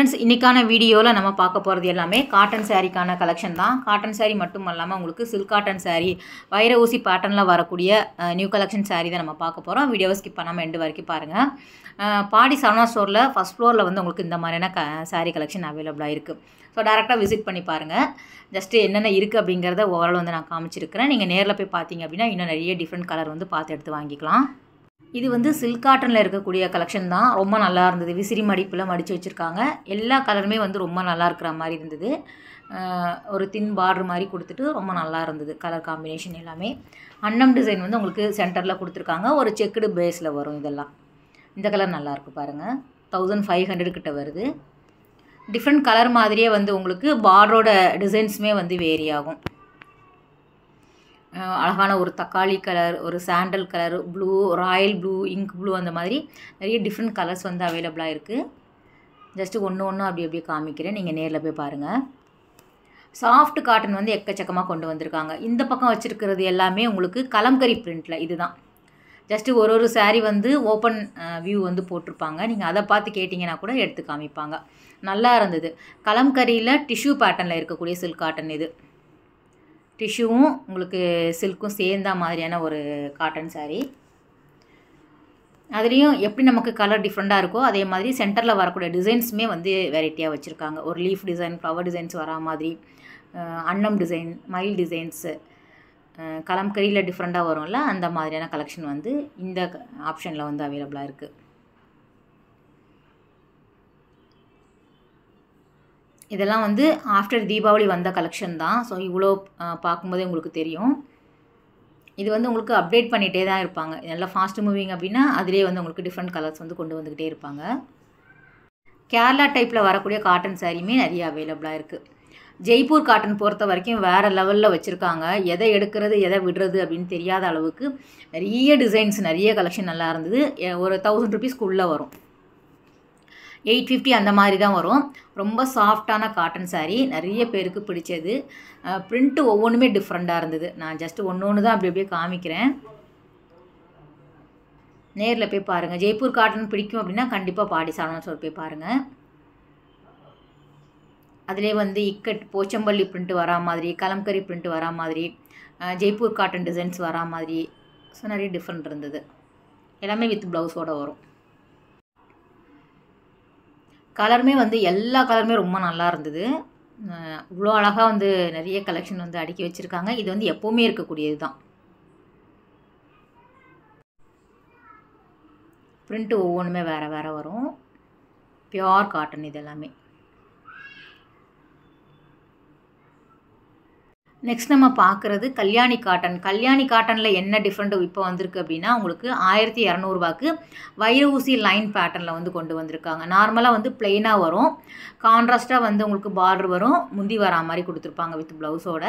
Friends, இன்றைக்கான வீடியோவில் நம்ம பார்க்க போகிறது எல்லாமே காட்டன் சாரீக்கான கலெக்ஷன் தான். காட்டன் சாரீ மட்டும் இல்லாமல் உங்களுக்கு சில்க் காட்டன் சாரீ, வைர ஊசி பேட்டர்னில் வரக்கூடிய நியூ கலெக்ஷன் சாரீ தான் நம்ம பார்க்க போகிறோம். வீடியோவை ஸ்கிப் பண்ணாமல் எண்டு வரைக்கும் பாருங்கள். பாடி சரவணா ஸ்டோரில் ஃபஸ்ட் ஃப்ளோரில் வந்து உங்களுக்கு இந்த மாதிரியான சாரீ கலெக்ஷன் அவைலபிளாக இருக்குது. ஸோ டேரெக்டாக விசிட் பண்ணி பாருங்கள். ஜஸ்ட்டு என்னென்ன இருக்குது அப்படிங்கிறத ஓவரால் வந்து நான் காமிச்சிருக்கிறேன். நீங்கள் நேரில் போய் பார்த்தீங்க அப்படின்னா இன்னும் நிறைய டிஃப்ரெண்ட் கலர் வந்து பார்த்து எடுத்து வாங்கிக்கலாம். இது வந்து சில்க் காட்டனில் இருக்கக்கூடிய கலெக்ஷன் தான். ரொம்ப நல்லா இருந்தது. விசிறி மடிப்பில் மடித்து வச்சுருக்காங்க. எல்லா கலருமே வந்து ரொம்ப நல்லா இருக்கிற மாதிரி இருந்தது. ஒரு தின் பார்டர் மாதிரி கொடுத்துட்டு ரொம்ப நல்லா இருந்தது. கலர் காம்பினேஷன் எல்லாமே அன்னம் டிசைன் வந்து உங்களுக்கு சென்டரில் கொடுத்துருக்காங்க. ஒரு செக்குடு பேஸில் வரும். இதெல்லாம் இந்த கலர் நல்லாயிருக்கு பாருங்கள். 1500 கிட்ட வருது. டிஃப்ரெண்ட் கலர் மாதிரியே வந்து உங்களுக்கு பார்டரோட டிசைன்ஸுமே வந்து வேரி ஆகும். அழகான ஒரு தக்காளி கலர், ஒரு sandal colour, blue, Royal blue, ink blue, அந்த மாதிரி நிறைய டிஃப்ரெண்ட் கலர்ஸ் வந்து அவைலபிளாக இருக்குது. ஜஸ்ட்டு ஒன்று அப்படியே காமிக்கிறேன். நீங்கள் நேரில் போய் பாருங்கள். சாஃப்ட் காட்டன் வந்து எக்கச்சக்கமாக கொண்டு வந்திருக்காங்க. இந்த பக்கம் வச்சுருக்கிறது எல்லாமே உங்களுக்கு கலம்கரி பிரிண்டில். இதுதான் ஜஸ்ட்டு ஒரு சாரீ வந்து ஓப்பன் வியூ வந்து போட்டிருப்பாங்க. நீங்கள் அதை பார்த்து கேட்டிங்கன்னா கூட எடுத்து காமிப்பாங்க. நல்லா இருந்தது. கலம்கரியில் டிஷ்யூ பேட்டர்னில் இருக்கக்கூடிய சில்க் காட்டன். இது டிஷ்யூவும் உங்களுக்கு சில்க்கும் சேர்ந்த மாதிரியான ஒரு காட்டன் சாரீ. அதுலேயும் எப்படி நமக்கு கலர் டிஃப்ரெண்ட்டாக இருக்கோ அதே மாதிரி சென்டரில் வரக்கூடிய டிசைன்ஸுமே வந்து வெரைட்டியாக வச்சுருக்காங்க. ஒரு லீஃப் டிசைன், ஃப்ளவர் டிசைன்ஸ் வரா மாதிரி, அன்னம் டிசைன், மயில் டிசைன்ஸு, கலம்கரியில் டிஃப்ரெண்ட்டாக வரும்ல, அந்த மாதிரியான கலெக்ஷன் வந்து இந்த ஆப்ஷனில் வந்து அவைலபிளாக இருக்குது. இதெல்லாம் வந்து ஆஃப்டர் தீபாவளி வந்த கலெக்ஷன் தான். ஸோ இவ்வளோ பார்க்கும்போதே உங்களுக்கு தெரியும். இது வந்து உங்களுக்கு அப்டேட் பண்ணிகிட்டே தான் இருப்பாங்க. நல்லா ஃபாஸ்ட் மூவிங் அப்படின்னா அதிலே வந்து உங்களுக்கு டிஃப்ரெண்ட் கலர்ஸ் வந்து கொண்டு வந்துக்கிட்டே இருப்பாங்க. கேரளா டைப்பில் வரக்கூடிய காட்டன் சாரியுமே நிறைய அவைலபிளாக இருக்குது. ஜெய்ப்பூர் காட்டன் பொறுத்த வரைக்கும் வேறு லெவலில் வச்சுருக்காங்க. எதை எடுக்கிறது எதை விடுறது அப்படின்னு தெரியாத அளவுக்கு நிறைய டிசைன்ஸ், நிறைய கலெக்ஷன் நல்லா இருந்தது. ஒரு 1000 ருபீஸ்க்குள்ளே வரும். 850 அந்த மாதிரி தான் வரும். ரொம்ப சாஃப்டான காட்டன் சாரீ. நிறைய பேருக்கு பிடிச்சது. பிரிண்ட்டு ஒவ்வொன்றுமே டிஃப்ரெண்ட்டாக இருந்தது. நான் ஜஸ்ட்டு ஒன்று தான் அப்படியே காமிக்கிறேன். நேரில் போய் பாருங்கள். ஜெய்ப்பூர் காட்டன் பிடிக்கும் அப்படின்னா கண்டிப்பாக பாடி சரவணா ஸ்டோர் போய் பாருங்கள். அதிலே வந்து இக்கட், போச்சம்பள்ளி பிரிண்ட்டு வரா மாதிரி, கலம்கரி பிரிண்ட்டு வரா மாதிரி, ஜெய்ப்பூர் காட்டன் டிசைன்ஸ் வரா மாதிரி, ஸோ நிறைய டிஃப்ரெண்ட் இருந்தது. எல்லாமே வித் ப்ளவுஸோடு வரும். கலருமே வந்து எல்லா கலருமே ரொம்ப நல்லா இருந்தது. இவ்வளோ அழகாக வந்து நிறைய கலெக்ஷன் வந்து அடுக்கி வச்சுருக்காங்க. இது வந்து எப்போவுமே இருக்கக்கூடியது தான். பிரிண்ட்டு ஒவ்வொன்றுமே வேறு வேறு வரும். பியோர் காட்டன் இது எல்லாமே. நெக்ஸ்ட் நம்ம பார்க்குறது கல்யாணி காட்டன். கல்யாணி காட்டனில் என்ன டிஃப்ரெண்ட் இப்போ வந்திருக்கு அப்படின்னா உங்களுக்கு 1200 ரூபாய்க்கு வைர ஊசி லைன் பேட்டர்னில் வந்து கொண்டு வந்திருக்காங்க. நார்மலாக வந்து பிளெயினாக வரும். கான்ட்ராஸ்ட்டாக வந்து உங்களுக்கு பார்டர் வரும். முந்தி வரா மாதிரி கொடுத்துருப்பாங்க வித் ப்ளவுஸோட.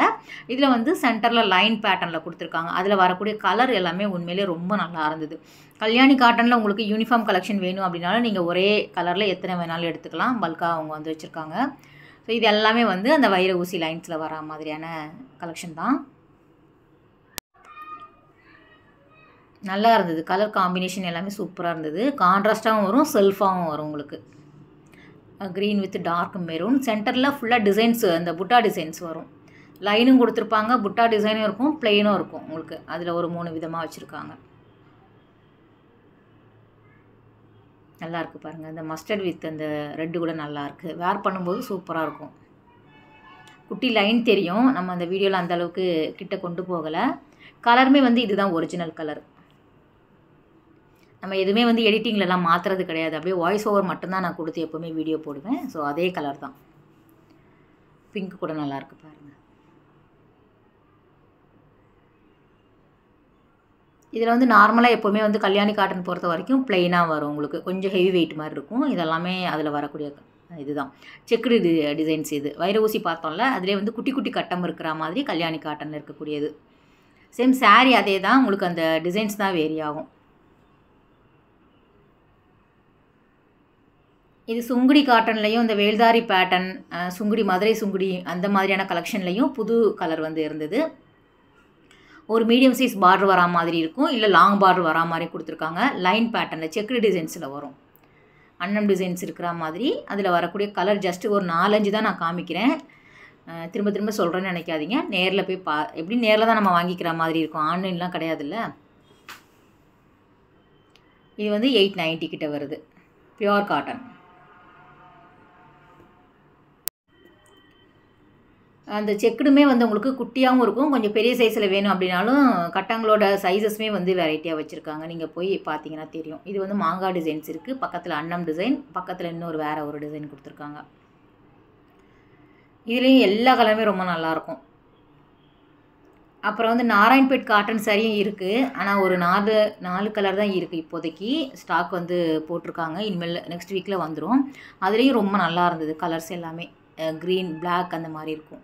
இதில் வந்து சென்டரில் லைன் பேட்டர்னில் கொடுத்துருக்காங்க. அதில் வரக்கூடிய கலர் எல்லாமே உண்மையிலே ரொம்ப நல்லா இருந்தது. கல்யாணி காட்டனில் உங்களுக்கு யூனிஃபார்ம் கலெக்ஷன் வேணும் அப்படின்னாலும் நீங்கள் ஒரே கலரில் எத்தனை வேணாலும் எடுத்துக்கலாம். பல்காக அவங்க வந்து வச்சுருக்காங்க. ஸோ இது எல்லாமே வந்து அந்த வைர ஊசி லைன்ஸில் வரா மாதிரியான கலெக்ஷன் தான். நல்லா இருந்தது. கலர் காம்பினேஷன் எல்லாமே சூப்பராக இருந்தது. கான்ட்ராஸ்ட்டாகவும் வரும், செல்ஃபாகவும் வரும். உங்களுக்கு க்ரீன் வித் டார்க் மெரூன். சென்டரில் ஃபுல்லாக டிசைன்ஸ், அந்த புட்டா டிசைன்ஸ் வரும். லைனும் கொடுத்துருப்பாங்க, புட்டா டிசைனும் இருக்கும், பிளெயினும் இருக்கும் உங்களுக்கு. அதில் ஒரு 3 விதமாக வச்சுருக்காங்க. நல்லாயிருக்கு பாருங்கள். இந்த மஸ்டர்ட் வித் அந்த ரெட்டு கூட நல்லாயிருக்கு. வேர் பண்ணும்போது சூப்பராக இருக்கும். குட்டி லைன் தெரியும். நம்ம அந்த வீடியோவில் அந்த அளவுக்கு கிட்ட கொண்டு போகலை. கலருமே வந்து இதுதான் ஒரிஜினல் கலர். நம்ம எதுவுமே வந்து எடிட்டிங்லலாம் மாற்றுறது கிடையாது. அப்படியே வாய்ஸ் ஓவர் மட்டும்தான் நான் கொடுத்து எப்போவுமே வீடியோ போடுவேன். ஸோ அதே கலர் தான். பிங்க் கூட நல்லாயிருக்கு பாருங்கள். இதில் வந்து நார்மலாக எப்போவுமே வந்து கல்யாணி காட்டன் பொறுத்த வரைக்கும் பிளெயினாக வரும். உங்களுக்கு கொஞ்சம் ஹெவி வெயிட் மாதிரி இருக்கும். இதெல்லாமே அதில் வரக்கூடிய இதுதான் செக்குடு டிசைன்ஸ். இது வைர ஊசி பார்த்தோம்ல, அதிலே வந்து குட்டி குட்டி கட்டம் இருக்கிற மாதிரி கல்யாணி காட்டனில் இருக்கக்கூடியது. சேம் சாரீ அதே தான். உங்களுக்கு அந்த டிசைன்ஸ் தான் வேரி ஆகும். இது சுங்குடி காட்டன்லேயும் இந்த வேல்தாரி பேட்டர்ன், சுங்குடி, மதுரை சுங்குடி, அந்த மாதிரியான கலெக்ஷன்லேயும் புது கலர் வந்து இருந்தது. ஒரு மீடியம் சைஸ் பார்டர் வரா மாதிரி இருக்கும். இல்லை லாங் பார்டர் வரா மாதிரி கொடுத்துருக்காங்க. லைன் பேட்டர்னில் செக்குடு டிசைன்ஸில் வரும். அன்னம் டிசைன்ஸ் இருக்கிற மாதிரி அதில் வரக்கூடிய கலர் ஜஸ்ட்டு ஒரு 4-5 தான் நான் காமிக்கிறேன். திரும்ப திரும்ப சொல்கிறேன்னு நினைக்காதீங்க. நேரில் போய் எப்படி நேரில் தான் நம்ம வாங்கிக்கிற மாதிரி இருக்கும், ஆன்லைன்லாம் கிடையாதுல்ல. இது வந்து 890 கிட்ட வருது, பியூர் காட்டன். அந்த செக்குடுமே வந்து உங்களுக்கு குட்டியாகவும் இருக்கும், கொஞ்சம் பெரிய சைஸில் வேணும் அப்படின்னாலும் கட்டங்களோட சைஸஸ்மே வந்து வெரைட்டியாக வச்சுருக்காங்க. நீங்கள் போய் பார்த்தீங்கன்னா தெரியும். இது வந்து மாங்காய் டிசைன்ஸ் இருக்குது, பக்கத்தில் அன்னம் டிசைன், பக்கத்தில் இன்னொரு வேறு ஒரு டிசைன் கொடுத்துருக்காங்க. இதுலேயும் எல்லா கலருமே ரொம்ப நல்லாயிருக்கும். அப்புறம் வந்து நாராயண்பேட் காட்டன் சாரியும் இருக்குது. ஆனால் ஒரு 4 கலர் தான் இருக்குது இப்போதைக்கு. ஸ்டாக் வந்து போட்டிருக்காங்க, இனிமேல் நெக்ஸ்ட் வீக்கில் வந்துடும். அதுலேயும் ரொம்ப நல்லா இருந்தது. கலர்ஸ் எல்லாமே க்ரீன், பிளாக் அந்த மாதிரி இருக்கும்.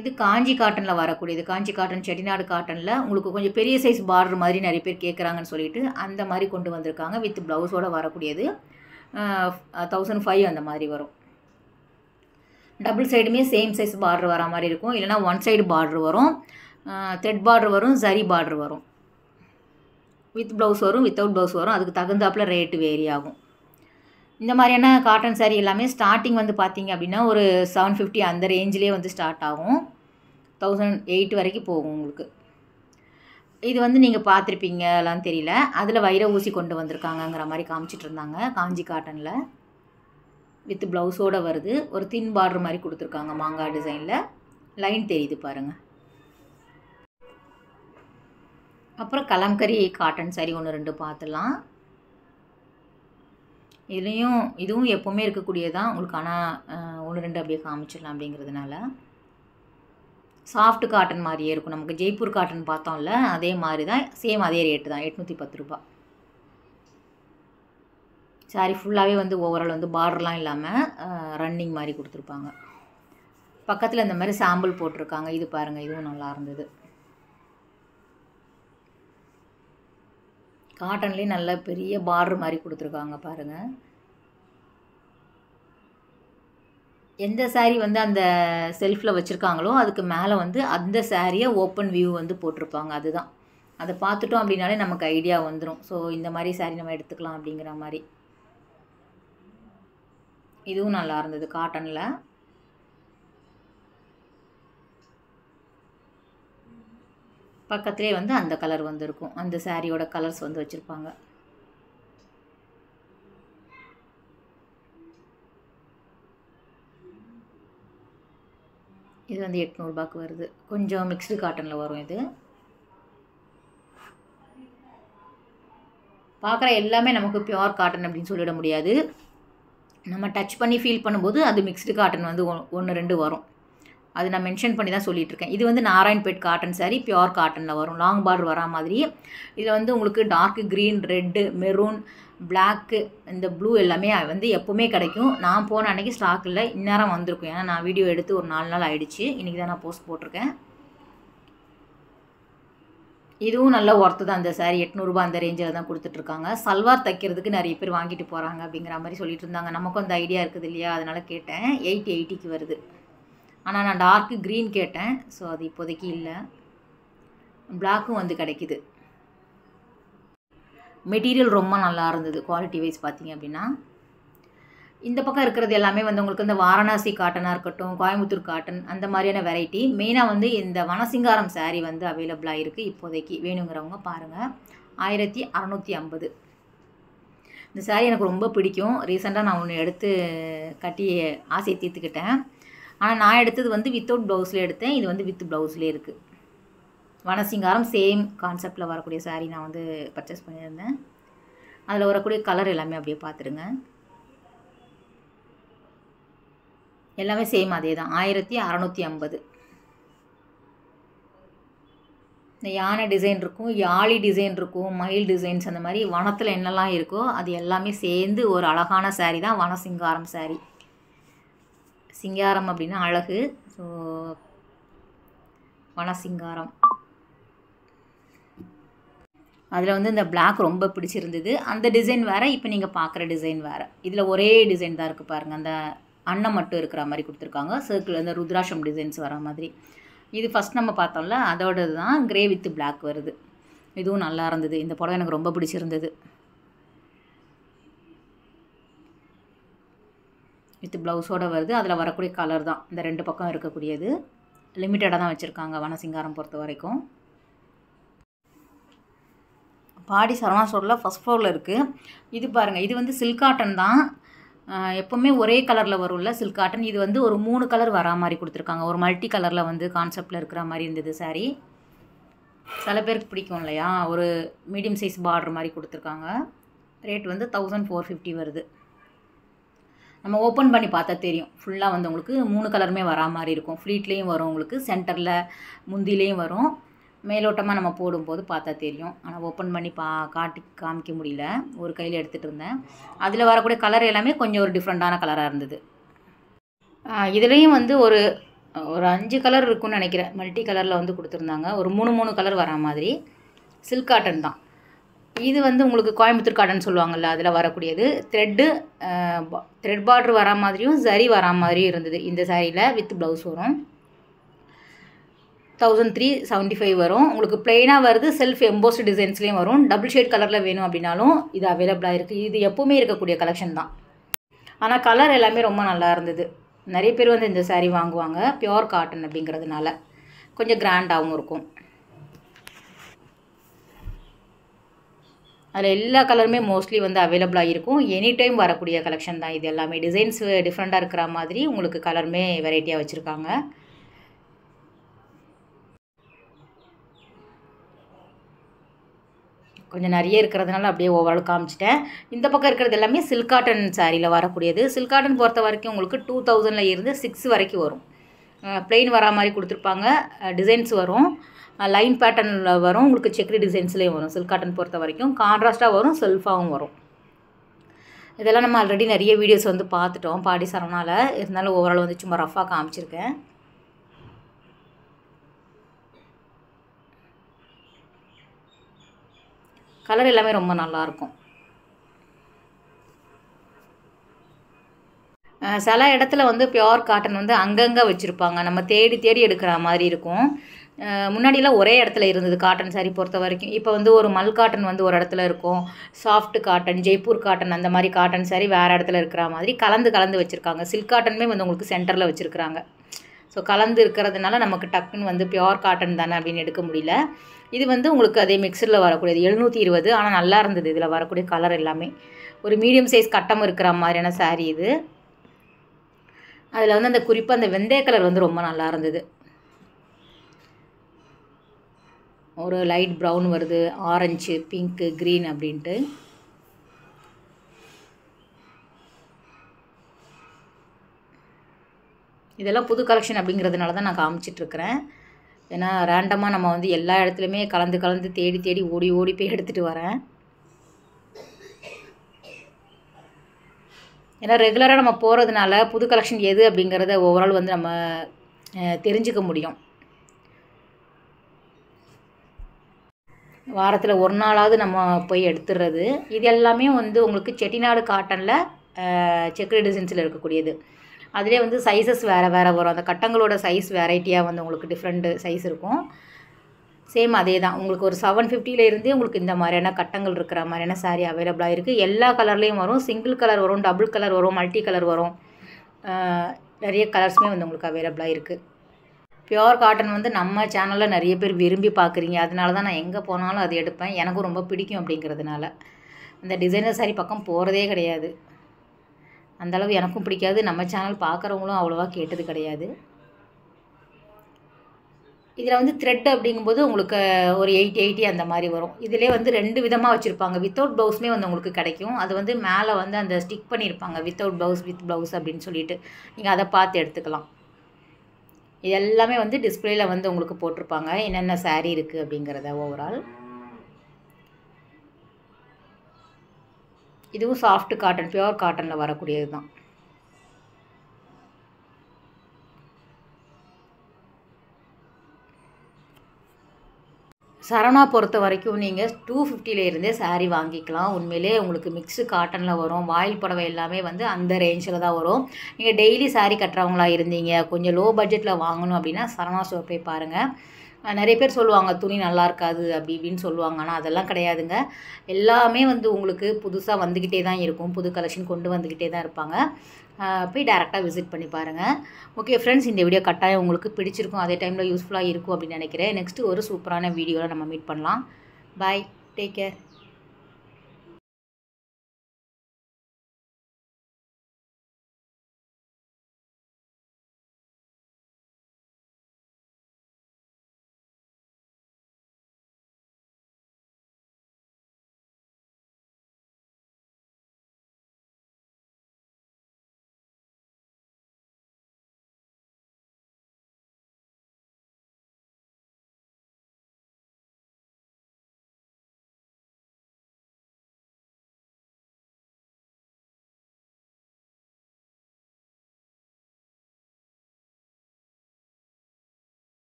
இது காஞ்சி காட்டனில் வரக்கூடியது. காஞ்சி காட்டன், செட்டிநாடு காட்டனில் உங்களுக்கு கொஞ்சம் பெரிய சைஸ் பார்டர் மாதிரி நிறைய பேர் கேட்குறாங்கன்னு சொல்லிட்டு அந்த மாதிரி கொண்டு வந்திருக்காங்க. வித் ப்ளவுஸோடு வரக்கூடியது 1500 அந்த மாதிரி வரும். டபுள் சைடுமே சேம் சைஸ் பார்டர் வர மாதிரி இருக்கும், இல்லைனா ஒன் சைடு பார்டர் வரும், த்ரெட் பார்டர் வரும், ஜரி பார்டர் வரும். வித் ப்ளவுஸ் வரும், வித்தவுட் ப்ளவுஸ் வரும். அதுக்கு தகுந்தாப்பில் ரேட்டு வேரி ஆகும். இந்த மாதிரியான காட்டன் சாரீ எல்லாமே ஸ்டார்டிங் வந்து பார்த்திங்க அப்படின்னா ஒரு 750 அந்த ரேஞ்சிலே வந்து ஸ்டார்ட் ஆகும். 1008 வரைக்கும் போகும் உங்களுக்கு. இது வந்து நீங்கள் பார்த்துருப்பீங்களான்னு தெரியல, அதில் வைர ஊசி கொண்டு வந்திருக்காங்கங்கிற மாதிரி காமிச்சிட்டு இருந்தாங்க. காஞ்சி காட்டனில் வித் ப்ளவுஸோடு வருது. ஒரு தின் பார்டர் மாதிரி கொடுத்துருக்காங்க, மாங்காய் டிசைனில் லைன் தெரியுது பாருங்கள். அப்புறம் கலம்கரி காட்டன் சாரீ 1-2 பார்த்துடலாம். இதுவும் எப்போவுமே இருக்கக்கூடியதான் உங்களுக்கு. ஆனால் 1-2 அப்படியே காமிச்சிடலாம் அப்படிங்கிறதுனால. சாஃப்ட் காட்டன் மாதிரியே இருக்கும். நமக்கு ஜெய்ப்பூர் காட்டன் பார்த்தோம்ல, அதே மாதிரி தான், சேம் அதே ரேட்டு தான், 810 ரூபா. சாரி ஃபுல்லாகவே வந்து ஓவரால் வந்து பார்டர்லாம் இல்லாமல் ரன்னிங் மாதிரி கொடுத்துருப்பாங்க. பக்கத்தில் இந்த மாதிரி சாம்பிள் போட்டிருக்காங்க. இது பாருங்கள், இதுவும் நல்லா இருந்தது. காட்டன்லேயே நல்ல பெரிய பார்டர் மாதிரி கொடுத்துருக்காங்க பாருங்கள். எந்த சாரீ வந்து அந்த செல்ஃபில் வச்சுருக்காங்களோ அதுக்கு மேலே வந்து அந்த சாரியை ஓப்பன் வியூ வந்து போட்டிருப்பாங்க. அதுதான், அதை பார்த்துட்டோம் அப்படின்னாலே நமக்கு ஐடியா வந்துடும். ஸோ இந்த மாதிரி சாரீ நம்ம எடுத்துக்கலாம் அப்படிங்கிற மாதிரி. இதுவும் நல்லா இருந்தது காட்டனில். பக்கத்துலேயே வந்து அந்த கலர் வந்துருக்கும், அந்த சாரியோட கலர்ஸ் வந்து வச்சுருப்பாங்க. இது வந்து 800 ரூபாய்க்கு வருது. கொஞ்சம் மிக்ஸ்டு காட்டனில் வரும். இது பார்க்குற எல்லாமே நமக்கு பியூர் காட்டன் அப்படின்னு சொல்லிட முடியாது. நம்ம டச் பண்ணி ஃபீல் பண்ணும்போது அது மிக்ஸ்டு காட்டன் வந்து 1-2 வரும். அது நான் மென்ஷன் பண்ணி தான் சொல்லிகிட்ருக்கேன். இது வந்து நாராயண்பேட் காட்டன் சாரீ, பியூர் காட்டனில் வரும். லாங் பார்டர் வரா மாதிரி. இதில் வந்து உங்களுக்கு dark green, red, maroon, black, இந்த ப்ளூ எல்லாமே வந்து எப்போவுமே கிடைக்கும். நான் போன அன்றைக்கி ஸ்டாக் இல்லை, இந்நேரம் வந்திருக்கும். ஏன்னா நான் வீடியோ எடுத்து ஒரு 4 நாள் ஆகிடுச்சு. இன்றைக்கி தான் நான் போஸ்ட் போட்டிருக்கேன். இதுவும் நல்ல ஒர்த்து தான். அந்த சாரீ 800 ரூபா அந்த ரேஞ்சில் தான் கொடுத்துட்ருக்காங்க. சல்வார் தைக்கிறதுக்கு நிறைய பேர் வாங்கிட்டு போகிறாங்க அப்படிங்கிற மாதிரி சொல்லிட்டு இருந்தாங்க. நமக்கும் அந்த ஐடியா இருக்குது இல்லையா, அதனால் கேட்டேன். 880க்கு வருது. ஆனால் நான் டார்க்கு க்ரீன் கேட்டேன். ஸோ அது இப்போதைக்கு இல்லை. பிளாக்கும் வந்து கிடைக்கிது. மெட்டீரியல் ரொம்ப நல்லா இருந்தது குவாலிட்டி வைஸ் பார்த்திங்க அப்படின்னா. இந்த பக்கம் இருக்கிறது எல்லாமே வந்து உங்களுக்கு இந்த வாரணாசி காட்டனாக இருக்கட்டும், கோயம்புத்தூர் காட்டன், அந்த மாதிரியான வெரைட்டி. மெயினாக வந்து இந்த வனசிங்காரம் சாரீ வந்து அவைலபிளாக இருக்குது இப்போதைக்கு. வேணுங்கிறவங்க பாருங்கள். 1650. இந்த சாரீ எனக்கு ரொம்ப பிடிக்கும். ரீசெண்டாக நான் ஒன்று எடுத்து கட்டி ஆசையை தீர்த்துக்கிட்டேன். ஆனால் நான் எடுத்தது வந்து வித்தவுட் ப்ளவுஸில் எடுத்தேன். இது வந்து வித் ப்ளவுஸ்லேயே இருக்குது. வனசிங்காரம் சேம் கான்செப்டில் வரக்கூடிய சாரீ நான் வந்து பர்ச்சேஸ் பண்ணியிருந்தேன். அதில் வரக்கூடிய கலர் எல்லாமே அப்படியே பார்த்துருங்க. எல்லாமே சேம் அதே தான், 1650. இந்த யானை டிசைன் இருக்கும், யாழி டிசைன் இருக்கும், மயில் டிசைன்ஸ், அந்த மாதிரி வனத்தில் என்னெல்லாம் இருக்கோ அது எல்லாமே சேர்ந்து ஒரு அழகான சாரீ தான் வனசிங்காரம் சாரீ. சிங்காரம் அப்படின்னா அழகு. ஸோ வனசிங்காரம். அதில் வந்து இந்த பிளாக் ரொம்ப பிடிச்சிருந்தது. அந்த டிசைன் வேறு, இப்போ நீங்கள் பார்க்குற டிசைன் வேறு. இதில் ஒரே டிசைன் தான் இருக்குது பாருங்கள். அந்த அன்னம் மட்டும் இருக்கிற மாதிரி கொடுத்துருக்காங்க. சர்க்கிள் அந்த ருத்ராட்சம் டிசைன்ஸ் வர மாதிரி. இது ஃபஸ்ட் நம்ம பார்த்தோம்ல, அதோடது தான். கிரே வித் பிளாக் வருது. இதுவும் நல்லா இருந்தது. இந்த புடவை எனக்கு ரொம்ப பிடிச்சிருந்தது. வித் ப்ளவுஸோடு வருது. அதில் வரக்கூடிய கலர் தான் இந்த 2 பக்கம் இருக்கக்கூடியது. லிமிட்டடாக தான் வச்சுருக்காங்க வனசிங்காரம் பொறுத்த வரைக்கும். பாடி சரவணா ஸ்டோரில் ஃபஸ்ட் ஃப்ளோரில் இருக்குது. இது பாருங்கள், இது வந்து சில்க் காட்டன் தான். எப்போவுமே ஒரே கலரில் வரும்ல சில்க் காட்டன். இது வந்து ஒரு 3 கலர் வரா மாதிரி கொடுத்துருக்காங்க. ஒரு மல்டி கலரில் வந்து கான்செப்டில் இருக்கிற மாதிரி இருந்தது சாரீ. சில பேருக்கு பிடிக்கும் இல்லையா, ஒரு மீடியம் சைஸ் பார்டர் மாதிரி கொடுத்துருக்காங்க. ரேட் வந்து 1450 வருது. நம்ம ஓப்பன் பண்ணி பார்த்தா தெரியும். ஃபுல்லாக வந்து உங்களுக்கு 3 கலருமே வரா மாதிரி இருக்கும். ஃப்ளீட்லேயும் வரும், உங்களுக்கு சென்டரில் முந்திலேயும் வரும். மேலோட்டமாக நம்ம போடும்போது பார்த்தா தெரியும். ஆனால் ஓப்பன் பண்ணி காமிக்க முடியல. ஒரு கையில் எடுத்துகிட்டு இருந்தேன். அதில் வரக்கூடிய கலர் எல்லாமே கொஞ்சம் ஒரு டிஃப்ரெண்ட்டான கலராக இருந்தது. இதுலேயும் வந்து ஒரு 5 கலர் இருக்குன்னு நினைக்கிறேன். மல்டி கலரில் வந்து கொடுத்துருந்தாங்க. ஒரு 3 கலர் வரா மாதிரி. சில்க் காட்டன் தான். இது வந்து உங்களுக்கு கோயம்புத்தூர் காட்டன் சொல்லுவாங்கள்ல, அதில் வரக்கூடியது. த்ரெட் பார்டர் வரா மாதிரியும் சரி வரா மாதிரியும் இருந்தது இந்த சாரியில். வித் ப்ளவுஸ் வரும். 1375 வரும். உங்களுக்கு பிளெயினாக வருது. செல்ஃப் எம்போஸ்டு டிசைன்ஸ்லேயும் வரும். டபுள் ஷேட் கலரில் வேணும் அப்படின்னாலும் இது அவைலபிளாக இருக்குது. இது எப்போவுமே இருக்கக்கூடிய கலெக்ஷன் தான். ஆனால் கலர் எல்லாமே ரொம்ப நல்லா இருந்தது. நிறைய பேர் வந்து இந்த சாரீ வாங்குவாங்க. பியோர் காட்டன் அப்படிங்கிறதுனால கொஞ்சம் கிராண்டாகவும் இருக்கும். அதில் எல்லா கலருமே மோஸ்ட்லி வந்து அவைலபிளாக இருக்கும். எனி டைம் வரக்கூடிய கலெக்ஷன் தான் இது எல்லாமே. டிசைன்ஸ் டிஃப்ரெண்ட்டாக இருக்கிற மாதிரி உங்களுக்கு கலருமே வெரைட்டியாக வச்சுருக்காங்க. கொஞ்சம் நிறைய இருக்கிறதுனால அப்படியே ஓவரால் காமிச்சிட்டேன். இந்த பக்கம் இருக்கிறது எல்லாமே சில்க் காட்டன் சாரியில் வரக்கூடியது. சில்க் காட்டன் பொறுத்த வரைக்கும் உங்களுக்கு 2000 இருந்து 6 வரைக்கும் வரும். பிளெயின் வரா மாதிரி கொடுத்துருப்பாங்க. டிசைன்ஸ் வரும். லைன் பேட்டர்னில் வரும். உங்களுக்கு செக்ரி டிசைன்ஸ்லேயும் வரும். சில்க் காட்டன் பொறுத்த வரைக்கும் கான்ட்ராஸ்ட்டாக வரும், செல்ஃபாகவும் வரும். இதெல்லாம் நம்ம ஆல்ரெடி நிறைய வீடியோஸ் வந்து பார்த்துட்டோம் பாடி சரவணாவில். இருந்தாலும் ஓவரால் வந்து சும்மா ரஃபாக காமிச்சிருக்கேன். கலர் எல்லாமே ரொம்ப நல்லாயிருக்கும். சில இடத்துல வந்து பியோர் காட்டன் வந்து அங்கங்கே வச்சுருப்பாங்க. நம்ம தேடி தேடி எடுக்கிற மாதிரி இருக்கும். முன்னாடியெல்லாம் ஒரே இடத்துல இருந்தது காட்டன் சாரீ பொறுத்த வரைக்கும். இப்போ வந்து ஒரு மல் காட்டன் வந்து ஒரு இடத்துல இருக்கும். சாஃப்ட் காட்டன், ஜெய்ப்பூர் காட்டன், அந்த மாதிரி காட்டன் சாரீ வேறு இடத்துல இருக்கிற மாதிரி கலந்து வச்சுருக்காங்க. சில்க் காட்டனுமே வந்து உங்களுக்கு சென்டரில் வச்சுருக்குறாங்க. ஸோ கலந்து இருக்கிறதுனால நமக்கு டக்குன்னு வந்து பியோர் காட்டன் தானே அப்படின்னு எடுக்க முடியல. இது வந்து உங்களுக்கு அதே மிக்சரில் வரக்கூடியது 720. ஆனால் நல்லா இருந்தது. இதில் வரக்கூடிய கலர் எல்லாமே ஒரு மீடியம் சைஸ் கட்டம் இருக்கிற மாதிரியான சாரீ இது. அதில் வந்து அந்த குறிப்பாக அந்த வெந்தய கலர் வந்து ரொம்ப நல்லா இருந்தது. ஒரு லைட் ப்ரௌன் வருது, ஆரஞ்சு, பிங்க்கு, க்ரீன் அப்படின்ட்டு. இதெல்லாம் புது கலெக்ஷன் அப்படிங்கிறதுனால தான் நான் காமிச்சிட்ருக்கிறேன். ஏன்னா ரேண்டமாக நம்ம வந்து எல்லா இடத்துலையுமே கலந்து தேடி தேடி ஓடி போய் எடுத்துகிட்டு வரேன். ஏன்னா ரெகுலராக நம்ம போகிறதுனால புது கலெக்ஷன் எது அப்படிங்கிறத ஓவரால் வந்து நம்ம தெரிஞ்சுக்க முடியும். வாரத்தில் ஒரு நாளாவது நம்ம போய் எடுத்துடுறது. இது எல்லாமே வந்து உங்களுக்கு செட்டிநாடு காட்டனில் செக்ரி டிசைன்ஸில் இருக்கக்கூடியது. அதிலே வந்து சைஸஸ் வேறு வரும். அந்த கட்டங்களோட சைஸ் வெரைட்டியாக வந்து உங்களுக்கு டிஃப்ரெண்ட் சைஸ் இருக்கும். சேம் அதே தான். உங்களுக்கு ஒரு 750 உங்களுக்கு இந்த மாதிரியான கட்டங்கள் இருக்கிற மாதிரியான சாரீ அவைலபிளாக இருக்குது. எல்லா கலர்லேயும் வரும். சிங்கிள் கலர் வரும், டபுள் கலர் வரும், மல்டி கலர் வரும். நிறைய கலர்ஸுமே வந்து உங்களுக்கு அவைலபிளாக இருக்குது. பியோர் காட்டன் வந்து நம்ம சேனலில் நிறைய பேர் விரும்பி பார்க்குறீங்க. அதனால தான் நான் எங்கே போனாலும் அது எடுப்பேன். எனக்கும் ரொம்ப பிடிக்கும் அப்படிங்கிறதுனால. இந்த டிசைனர் சாரீ பக்கம் போகிறதே கிடையாது. அந்தளவு எனக்கும் பிடிக்காது. நம்ம சேனல் பார்க்குறவங்களும் அவ்வளோவா கேட்டது கிடையாது. இதில் வந்து த்ரெட் அப்படிங்கும்போது உங்களுக்கு ஒரு 880 அந்த மாதிரி வரும். இதிலே வந்து 2 விதமாக வச்சுருப்பாங்க. வித்தவுட் ப்ளவுஸுமே வந்து உங்களுக்கு கிடைக்கும். அது வந்து மேலே வந்து அந்த ஸ்டிக் பண்ணியிருப்பாங்க. வித்தவுட் ப்ளவுஸ், வித் ப்ளவுஸ் அப்படின்னு சொல்லிட்டு நீங்கள் அதை பார்த்து எடுத்துக்கலாம். இது எல்லாமே வந்து டிஸ்பிளேயில் வந்து உங்களுக்கு போட்டிருப்பாங்க என்னென்ன சாரீ இருக்குது அப்படிங்கிறத ஓவரால். இதுவும் சாஃப்ட் காட்டன், பியோர் காட்டனில் வரக்கூடியது தான். சரவணா பொறுத்த வரைக்கும் நீங்கள் 250 சாரீ வாங்கிக்கலாம். உண்மையிலே உங்களுக்கு மிக்ஸு காட்டனில் வரும். வாயில் புடவை எல்லாமே வந்து அந்த ரேஞ்சில் தான் வரும். நீங்கள் டெய்லி சாரீ கட்டுறவங்களா இருந்தீங்க, கொஞ்சம் லோ பட்ஜெட்டில் வாங்கணும் அப்படின்னா சரவணா ஸ்டோர் போய் பாருங்கள். நிறைய பேர் சொல்லுவாங்க துணி நல்லா இருக்காது அப்படி இப்படின்னு சொல்லுவாங்க. ஆனால் அதெல்லாம் கிடையாதுங்க. எல்லாமே வந்து உங்களுக்கு புதுசாக வந்துக்கிட்டே தான் இருக்கும். புது கலெக்ஷன் கொண்டு வந்துக்கிட்டே தான் இருப்பாங்க. போய் டேரெக்டாக விசிட் பண்ணி பாருங்கள். ஓகே ஃப்ரெண்ட்ஸ், இந்த வீடியோ கட்டாயம் உங்களுக்கு பிடிச்சிருக்கும், அதே டைமில் யூஸ்ஃபுல்லாக இருக்கும் அப்படின்னு நினைக்கிறேன். நெக்ஸ்ட்டு ஒரு சூப்பரான வீடியோவில் நம்ம மீட் பண்ணலாம். பாய், டேக் கேர்.